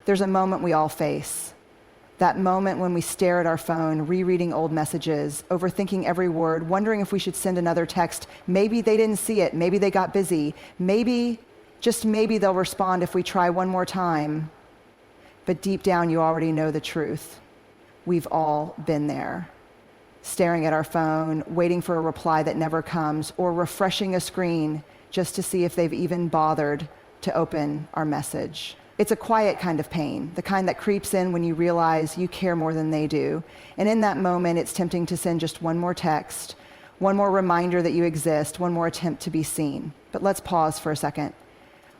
There's a moment we all face. That moment when we stare at our phone, rereading old messages, overthinking every word, wondering if we should send another text. Maybe they didn't see it. Maybe they got busy. Maybe, just maybe, they'll respond if we try one more time. But deep down, you already know the truth. We've all been there. Staring at our phone, waiting for a reply that never comes, or refreshing a screen just to see if they've even bothered to open our message. It's a quiet kind of pain, the kind that creeps in when you realize you care more than they do. And in that moment, it's tempting to send just one more text, one more reminder that you exist, one more attempt to be seen. But let's pause for a second.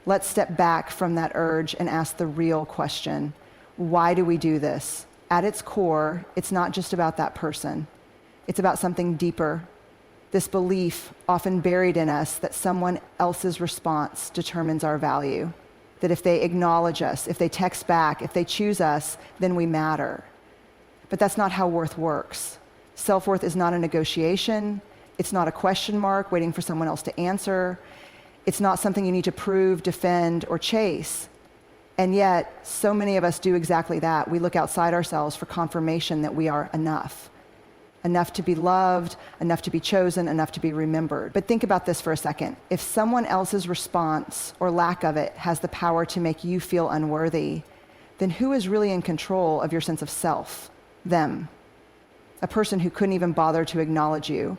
Let's step back from that urge and ask the real question. Why do we do this? At its core, it's not just about that person. It's about something deeper. This belief, often buried in us, that someone else's response determines our value. That if they acknowledge us, if they text back, if they choose us, then we matter. But that's not how worth works. Self-worth is not a negotiation. It's not a question mark waiting for someone else to answer. It's not something you need to prove, defend, or chase. And yet, so many of us do exactly that. We look outside ourselves for confirmation that we are enough. Enough to be loved, enough to be chosen, enough to be remembered. But think about this for a second. If someone else's response or lack of it has the power to make you feel unworthy, then who is really in control of your sense of self? Them. A person who couldn't even bother to acknowledge you.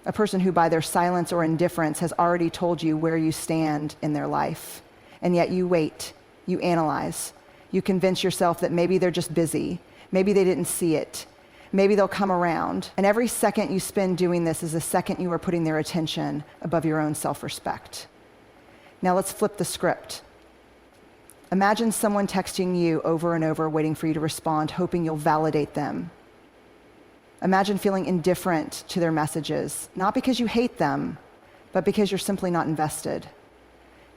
A person who by their silence or indifference has already told you where you stand in their life. And yet you wait, you analyze, you convince yourself that maybe they're just busy, maybe they didn't see it, maybe they'll come around. And every second you spend doing this is a second you are putting their attention above your own self-respect. Now let's flip the script. Imagine someone texting you over and over, waiting for you to respond, hoping you'll validate them. Imagine feeling indifferent to their messages, not because you hate them, but because you're simply not invested.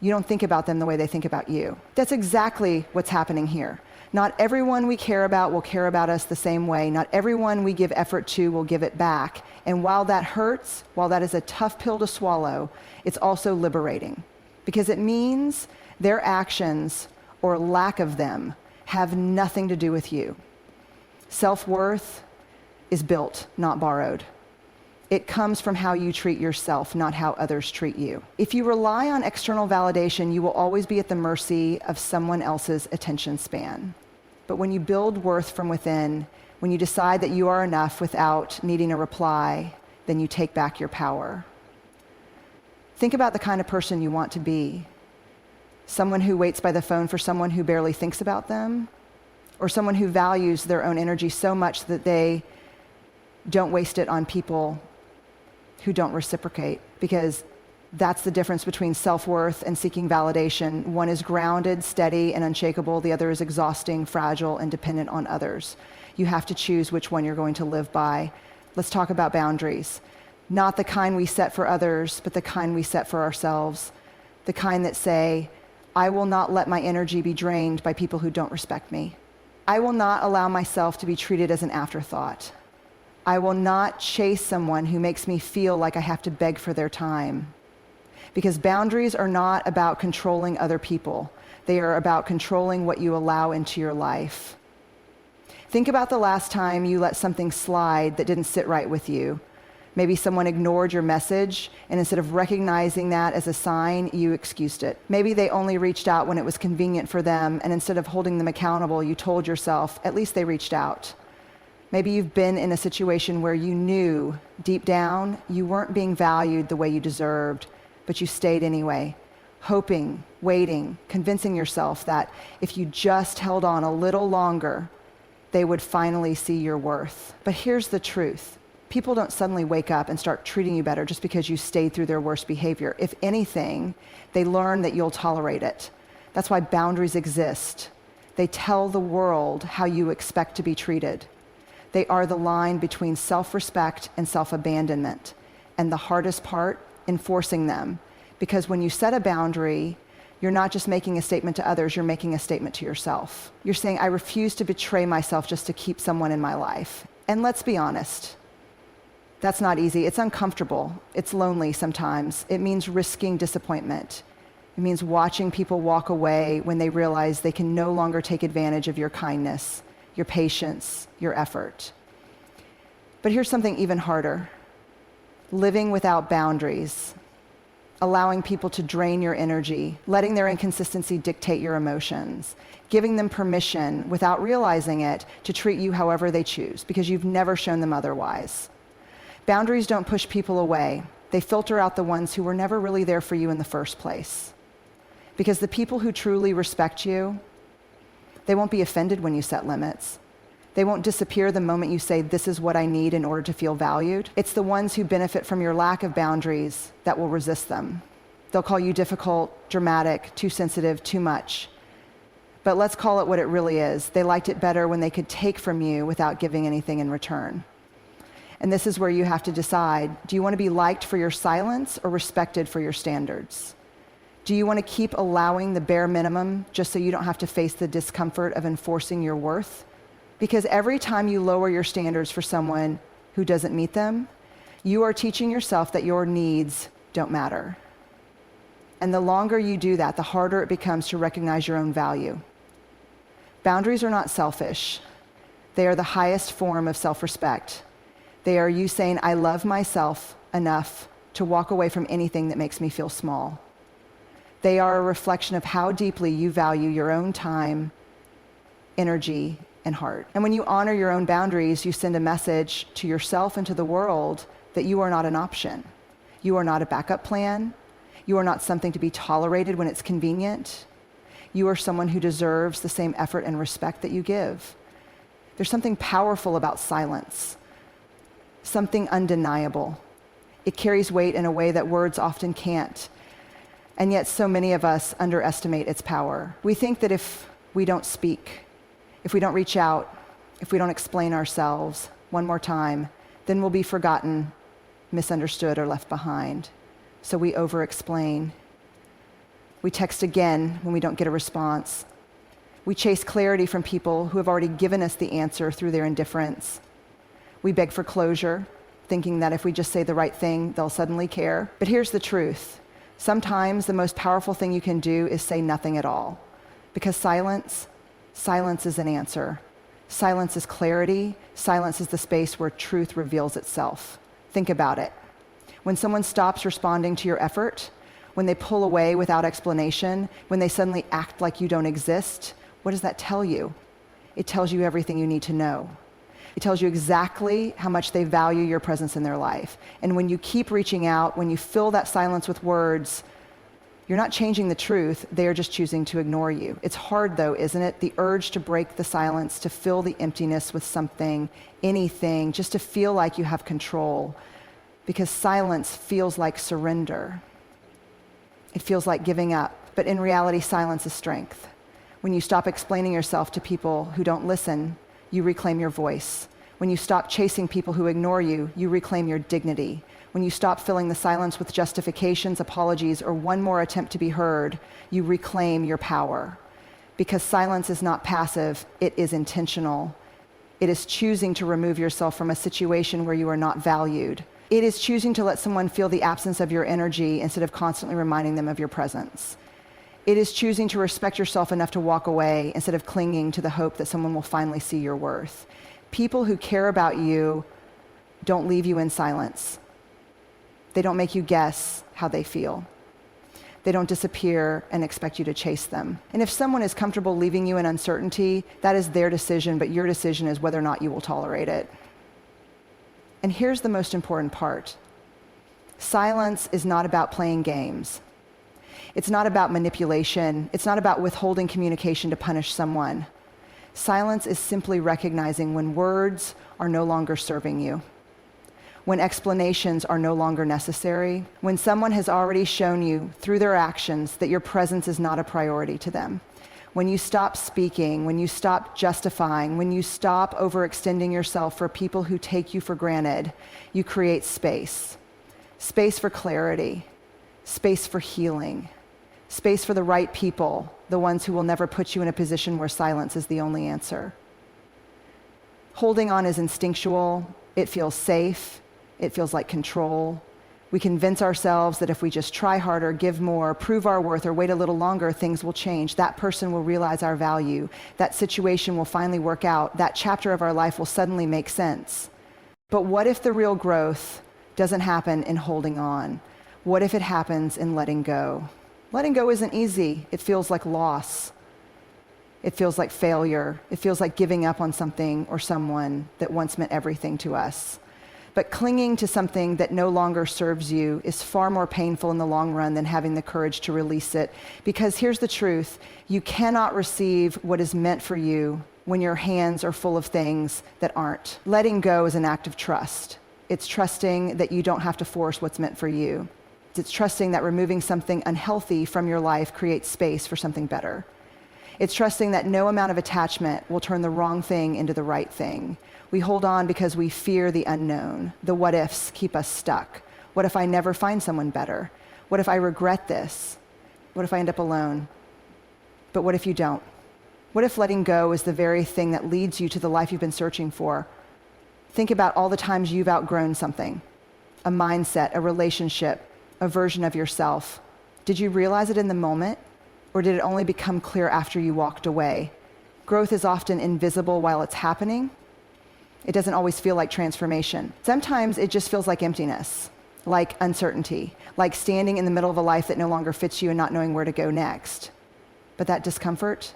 You don't think about them the way they think about you. That's exactly what's happening here. Not everyone we care about will care about us the same way. Not everyone we give effort to will give it back. And while that hurts, while that is a tough pill to swallow, it's also liberating. Because it means their actions, or lack of them, have nothing to do with you. Self-worth is built, not borrowed. It comes from how you treat yourself, not how others treat you. If you rely on external validation, you will always be at the mercy of someone else's attention span. But when you build worth from within, when you decide that you are enough without needing a reply, then you take back your power. Think about the kind of person you want to be. Someone who waits by the phone for someone who barely thinks about them, or someone who values their own energy so much that they don't waste it on people who don't reciprocate, because that's the difference between self-worth and seeking validation. One is grounded, steady, and unshakable. The other is exhausting, fragile, and dependent on others. You have to choose which one you're going to live by. Let's talk about boundaries. Not the kind we set for others, but the kind we set for ourselves. The kind that say, I will not let my energy be drained by people who don't respect me. I will not allow myself to be treated as an afterthought. I will not chase someone who makes me feel like I have to beg for their time. Because boundaries are not about controlling other people. They are about controlling what you allow into your life. Think about the last time you let something slide that didn't sit right with you. Maybe someone ignored your message, and instead of recognizing that as a sign, you excused it. Maybe they only reached out when it was convenient for them, and instead of holding them accountable, you told yourself, at least they reached out. Maybe you've been in a situation where you knew deep down you weren't being valued the way you deserved, but you stayed anyway, hoping, waiting, convincing yourself that if you just held on a little longer, they would finally see your worth. But here's the truth. People don't suddenly wake up and start treating you better just because you stayed through their worst behavior. If anything, they learn that you'll tolerate it. That's why boundaries exist. They tell the world how you expect to be treated. They are the line between self-respect and self-abandonment. And the hardest part, enforcing them. Because when you set a boundary, you're not just making a statement to others, you're making a statement to yourself. You're saying, I refuse to betray myself just to keep someone in my life. And let's be honest, that's not easy. It's uncomfortable. It's lonely sometimes. It means risking disappointment. It means watching people walk away when they realize they can no longer take advantage of your kindness, your patience, your effort. But here's something even harder. Living without boundaries, allowing people to drain your energy, letting their inconsistency dictate your emotions, giving them permission without realizing it to treat you however they choose because you've never shown them otherwise. Boundaries don't push people away. They filter out the ones who were never really there for you in the first place. Because the people who truly respect you, they won't be offended when you set limits. They won't disappear the moment you say, this is what I need in order to feel valued. It's the ones who benefit from your lack of boundaries that will resist them. They'll call you difficult, dramatic, too sensitive, too much. But let's call it what it really is. They liked it better when they could take from you without giving anything in return. And this is where you have to decide, do you want to be liked for your silence or respected for your standards? Do you want to keep allowing the bare minimum just so you don't have to face the discomfort of enforcing your worth? Because every time you lower your standards for someone who doesn't meet them, you are teaching yourself that your needs don't matter. And the longer you do that, the harder it becomes to recognize your own value. Boundaries are not selfish. They are the highest form of self-respect. They are you saying, I love myself enough to walk away from anything that makes me feel small. They are a reflection of how deeply you value your own time, energy, and heart. And when you honor your own boundaries, you send a message to yourself and to the world that you are not an option. You are not a backup plan. You are not something to be tolerated when it's convenient. You are someone who deserves the same effort and respect that you give. There's something powerful about silence, something undeniable. It carries weight in a way that words often can't. And yet so many of us underestimate its power. We think that if we don't speak, if we don't reach out, if we don't explain ourselves one more time, then we'll be forgotten, misunderstood, or left behind. So we over-explain. We text again when we don't get a response. We chase clarity from people who have already given us the answer through their indifference. We beg for closure, thinking that if we just say the right thing, they'll suddenly care. But here's the truth. Sometimes the most powerful thing you can do is say nothing at all. Because silence is an answer. Silence is clarity. Silence is the space where truth reveals itself. Think about it. When someone stops responding to your effort, when they pull away without explanation, when they suddenly act like you don't exist, what does that tell you? It tells you everything you need to know. It tells you exactly how much they value your presence in their life. And when you keep reaching out, when you fill that silence with words, you're not changing the truth, they are just choosing to ignore you. It's hard though, isn't it? The urge to break the silence, to fill the emptiness with something, anything, just to feel like you have control. Because silence feels like surrender. It feels like giving up. But in reality, silence is strength. When you stop explaining yourself to people who don't listen, you reclaim your voice. When you stop chasing people who ignore you, you reclaim your dignity. When you stop filling the silence with justifications, apologies, or one more attempt to be heard, you reclaim your power. Because silence is not passive, it is intentional. It is choosing to remove yourself from a situation where you are not valued. It is choosing to let someone feel the absence of your energy instead of constantly reminding them of your presence. It is choosing to respect yourself enough to walk away instead of clinging to the hope that someone will finally see your worth. People who care about you don't leave you in silence. They don't make you guess how they feel. They don't disappear and expect you to chase them. And if someone is comfortable leaving you in uncertainty, that is their decision, but your decision is whether or not you will tolerate it. And here's the most important part. Silence is not about playing games. It's not about manipulation. It's not about withholding communication to punish someone. Silence is simply recognizing when words are no longer serving you, when explanations are no longer necessary, when someone has already shown you through their actions that your presence is not a priority to them. When you stop speaking, when you stop justifying, when you stop overextending yourself for people who take you for granted, you create space. Space for clarity, space for healing, space for the right people, the ones who will never put you in a position where silence is the only answer. Holding on is instinctual. It feels safe. It feels like control. We convince ourselves that if we just try harder, give more, prove our worth, or wait a little longer, things will change. That person will realize our value. That situation will finally work out. That chapter of our life will suddenly make sense. But what if the real growth doesn't happen in holding on? What if it happens in letting go? Letting go isn't easy. It feels like loss. It feels like failure. It feels like giving up on something or someone that once meant everything to us. But clinging to something that no longer serves you is far more painful in the long run than having the courage to release it. Because here's the truth, you cannot receive what is meant for you when your hands are full of things that aren't. Letting go is an act of trust. It's trusting that you don't have to force what's meant for you. It's trusting that removing something unhealthy from your life creates space for something better. It's trusting that no amount of attachment will turn the wrong thing into the right thing. We hold on because we fear the unknown. The what ifs keep us stuck. What if I never find someone better? What if I regret this? What if I end up alone? But what if you don't? What if letting go is the very thing that leads you to the life you've been searching for? Think about all the times you've outgrown something, a mindset, a relationship, a version of yourself. Did you realize it in the moment, or did it only become clear after you walked away? Growth is often invisible while it's happening. It doesn't always feel like transformation. Sometimes it just feels like emptiness, like uncertainty, like standing in the middle of a life that no longer fits you and not knowing where to go next. But that discomfort,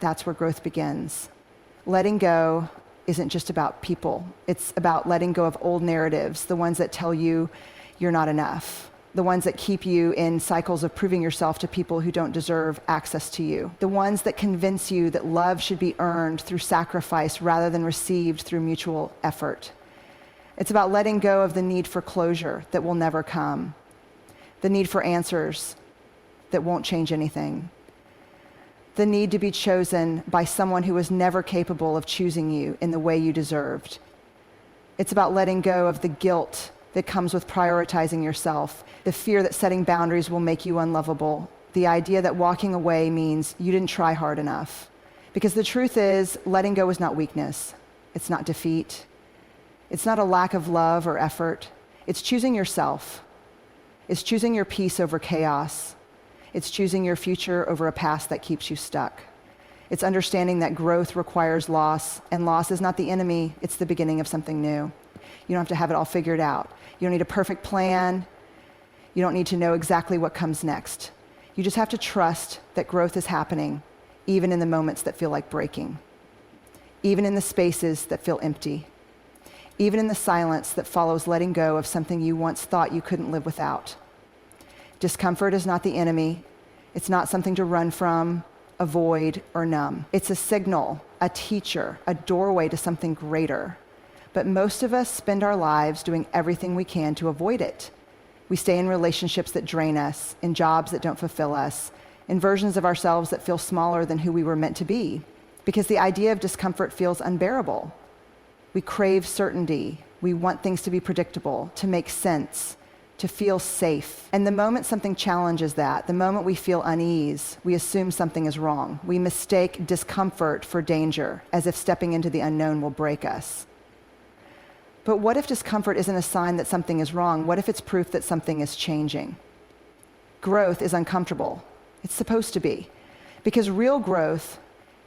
that's where growth begins. Letting go isn't just about people. It's about letting go of old narratives, the ones that tell you you're not enough, the ones that keep you in cycles of proving yourself to people who don't deserve access to you, the ones that convince you that love should be earned through sacrifice rather than received through mutual effort. It's about letting go of the need for closure that will never come, the need for answers that won't change anything, the need to be chosen by someone who was never capable of choosing you in the way you deserved. It's about letting go of the guilt that comes with prioritizing yourself, the fear that setting boundaries will make you unlovable, the idea that walking away means you didn't try hard enough. Because the truth is, letting go is not weakness. It's not defeat. It's not a lack of love or effort. It's choosing yourself. It's choosing your peace over chaos. It's choosing your future over a past that keeps you stuck. It's understanding that growth requires loss, and loss is not the enemy, it's the beginning of something new. You don't have to have it all figured out. You don't need a perfect plan. You don't need to know exactly what comes next. You just have to trust that growth is happening, even in the moments that feel like breaking, even in the spaces that feel empty, even in the silence that follows letting go of something you once thought you couldn't live without. Discomfort is not the enemy. It's not something to run from, avoid, or numb. It's a signal, a teacher, a doorway to something greater. But most of us spend our lives doing everything we can to avoid it. We stay in relationships that drain us, in jobs that don't fulfill us, in versions of ourselves that feel smaller than who we were meant to be, because the idea of discomfort feels unbearable. We crave certainty. We want things to be predictable, to make sense, to feel safe. And the moment something challenges that, the moment we feel unease, we assume something is wrong. We mistake discomfort for danger, as if stepping into the unknown will break us. But what if discomfort isn't a sign that something is wrong? What if it's proof that something is changing? Growth is uncomfortable. It's supposed to be. Because real growth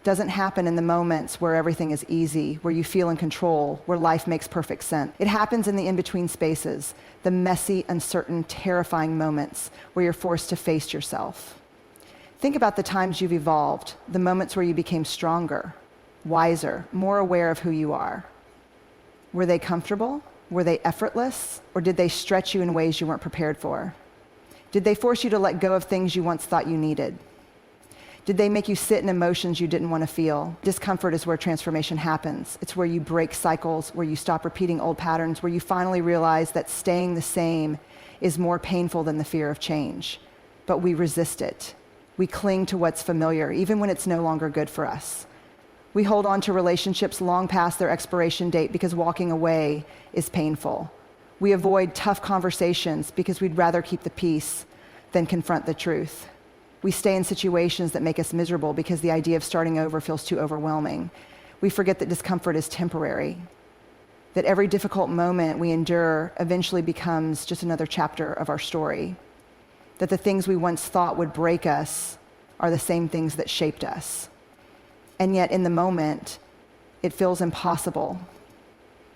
doesn't happen in the moments where everything is easy, where you feel in control, where life makes perfect sense. It happens in the in-between spaces, the messy, uncertain, terrifying moments where you're forced to face yourself. Think about the times you've evolved, the moments where you became stronger, wiser, more aware of who you are. Were they comfortable? Were they effortless? Or did they stretch you in ways you weren't prepared for? Did they force you to let go of things you once thought you needed? Did they make you sit in emotions you didn't want to feel? Discomfort is where transformation happens. It's where you break cycles, where you stop repeating old patterns, where you finally realize that staying the same is more painful than the fear of change. But we resist it. We cling to what's familiar, even when it's no longer good for us. We hold on to relationships long past their expiration date because walking away is painful. We avoid tough conversations because we'd rather keep the peace than confront the truth. We stay in situations that make us miserable because the idea of starting over feels too overwhelming. We forget that discomfort is temporary. That every difficult moment we endure eventually becomes just another chapter of our story. That the things we once thought would break us are the same things that shaped us. And yet in the moment, it feels impossible.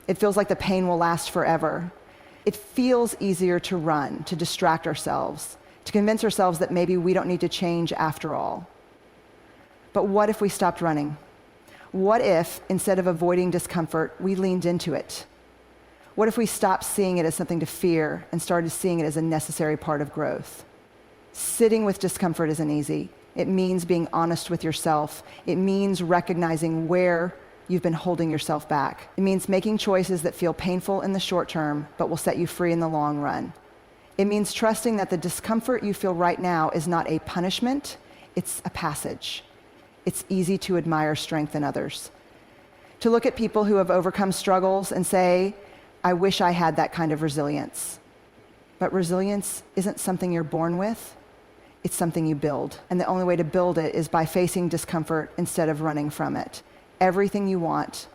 It feels like the pain will last forever. It feels easier to run, to distract ourselves, to convince ourselves that maybe we don't need to change after all. But what if we stopped running? What if, instead of avoiding discomfort, we leaned into it? What if we stopped seeing it as something to fear and started seeing it as a necessary part of growth? Sitting with discomfort isn't easy. It means being honest with yourself. It means recognizing where you've been holding yourself back. It means making choices that feel painful in the short term, but will set you free in the long run. It means trusting that the discomfort you feel right now is not a punishment, it's a passage. It's easy to admire strength in others. To look at people who have overcome struggles and say, I wish I had that kind of resilience. But resilience isn't something you're born with, it's something you build. And the only way to build it is by facing discomfort instead of running from it. Everything you want,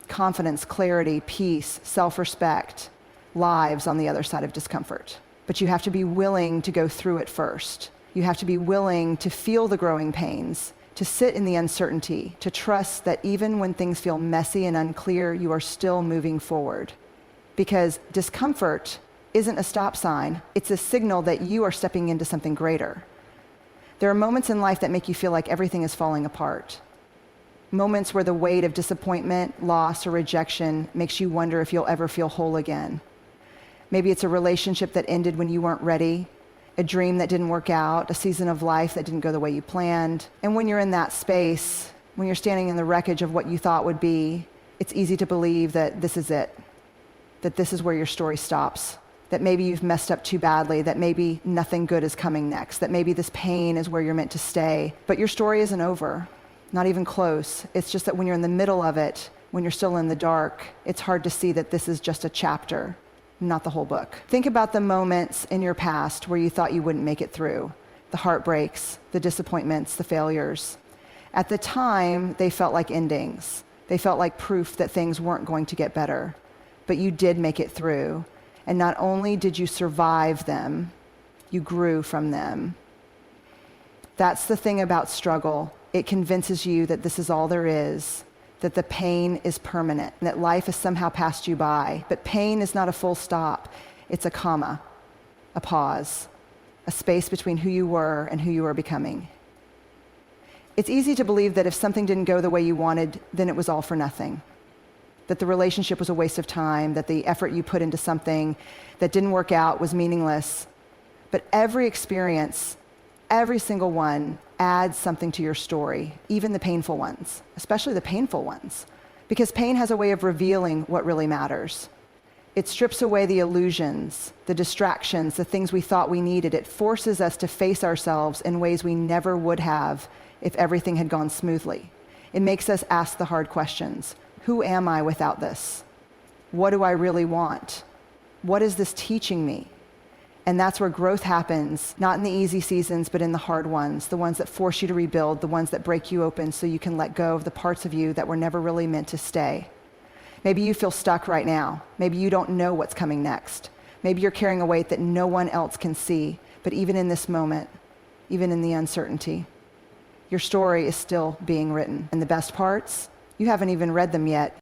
confidence, clarity, peace, self-respect, lives on the other side of discomfort. But you have to be willing to go through it first. You have to be willing to feel the growing pains, to sit in the uncertainty, to trust that even when things feel messy and unclear, you are still moving forward. Because discomfort isn't a stop sign, it's a signal that you are stepping into something greater. There are moments in life that make you feel like everything is falling apart. Moments where the weight of disappointment, loss, or rejection makes you wonder if you'll ever feel whole again. Maybe it's a relationship that ended when you weren't ready, a dream that didn't work out, a season of life that didn't go the way you planned. And when you're in that space, when you're standing in the wreckage of what you thought would be, it's easy to believe that this is it, that this is where your story stops, that maybe you've messed up too badly, that maybe nothing good is coming next, that maybe this pain is where you're meant to stay. But your story isn't over, not even close. It's just that when you're in the middle of it, when you're still in the dark, it's hard to see that this is just a chapter, not the whole book. Think about the moments in your past where you thought you wouldn't make it through, the heartbreaks, the disappointments, the failures. At the time, they felt like endings. They felt like proof that things weren't going to get better. But you did make it through. And not only did you survive them, you grew from them. That's the thing about struggle. It convinces you that this is all there is, that the pain is permanent, and that life has somehow passed you by. But pain is not a full stop. It's a comma, a pause, a space between who you were and who you are becoming. It's easy to believe that if something didn't go the way you wanted, then it was all for nothing. That the relationship was a waste of time, that the effort you put into something that didn't work out was meaningless. But every experience, every single one, adds something to your story, even the painful ones, especially the painful ones, because pain has a way of revealing what really matters. It strips away the illusions, the distractions, the things we thought we needed. It forces us to face ourselves in ways we never would have if everything had gone smoothly. It makes us ask the hard questions. Who am I without this? What do I really want? What is this teaching me? And that's where growth happens, not in the easy seasons, but in the hard ones, the ones that force you to rebuild, the ones that break you open so you can let go of the parts of you that were never really meant to stay. Maybe you feel stuck right now. Maybe you don't know what's coming next. Maybe you're carrying a weight that no one else can see. But even in this moment, even in the uncertainty, your story is still being written. And the best parts, you haven't even read them yet.